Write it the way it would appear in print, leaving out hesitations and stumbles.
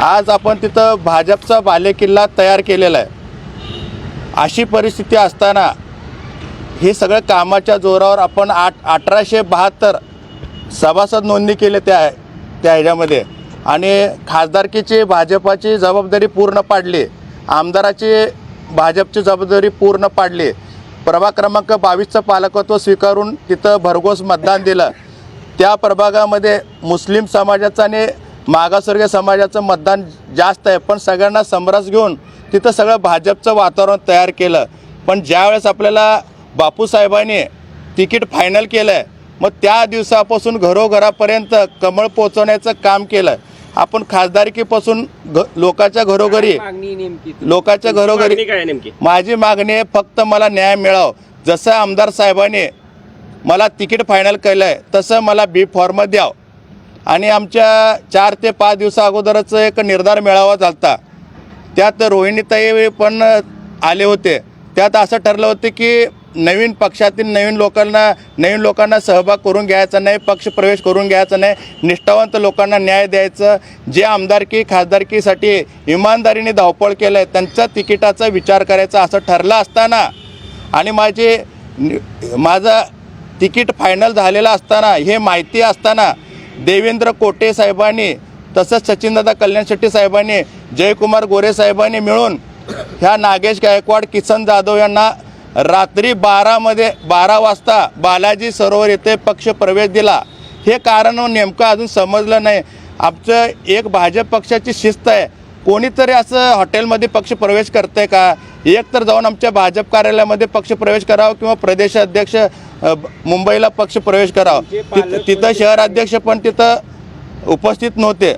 आज आपण तिथं भाजपचा बालेकिल्ला तयार केलेला आहे। अशी परिस्थिती असताना हे सगळं कामाच्या जोरावर आपण 1872 सभासद नोंदणी केले त्या ह्याच्यामध्ये आणि खासदारकीची भाजपाची जबाबदारी पूर्ण पाडली, आमदाराची भाजपची जबाबदारी पूर्ण पाडली, प्रभाग क्रमांक 22चं पालकत्व स्वीकारून तिथं भरघोस मतदान दिलं। त्या प्रभागामध्ये मुस्लिम समाजाचं आणि मागासवर्गीय समाजाचं मतदान जास्त आहे, पण सगळ्यांना समरस घेऊन तिथं सगळं भाजपचं वातावरण तयार केलं। पण ज्यावेळेस आपल्याला बापूसाहेबांनी तिकीट फायनल केलं आहे, मग त्या दिवसापासून घरोघरापर्यंत कमळ पोचवण्याचं काम केलं। आपण खासदारकीपासून लोकांच्या घरोघरी माझी मागणी आहे फक्त मला न्याय मिळावं। जसं आमदार साहेबांनी मला तिकीट फायनल केलं आहे तसं मला बी फॉर्म द्यावं। आणि आमच्या 4 ते 5 दिवसा अगोदरच एक निर्धार मेळावा झाला, त्यात रोहिणीताई पण आले होते। त्यात असं ठरलं होतं की नवीन पक्षातील नवीन लोकांना सहभाग करून घ्यायचा नाही, पक्ष प्रवेश करून घ्यायचा नाही, निष्ठावंत लोकांना न्याय द्यायचं। जे आमदारकी खासदारकीसाठी इमानदारीने धावपळ केलं आहे त्यांच्या तिकिटाचा विचार करायचा असं ठरलं असताना आणि माझं तिकीट फायनल झालेलं असताना हे माहिती असताना देवेंद्र कोटे साहेबांनी तसंच सचिनदादा कल्याण शेट्टी साहेबांनी जयकुमार गोरे साहेबांनी मिळून ह्या नागेश गायकवाड किसन जाधव यांना रात्री 12 वाजता बालाजी सरोवर येथे पक्ष प्रवेश दिला। हे कारण नेमकं अजून समजलं नाही। आमचं एक भाजप पक्षाची शिस्त आहे, कोणीतरी असं हॉटेलमध्ये पक्ष प्रवेश करते का? एक तर जाऊन आमच्या भाजप कार्यालयामध्ये पक्ष प्रवेश करावं किंवा प्रदेशाध्यक्ष मुंबईला पक्ष प्रवेश करावं। तिथं शहराध्यक्ष पण तिथं उपस्थित नव्हते।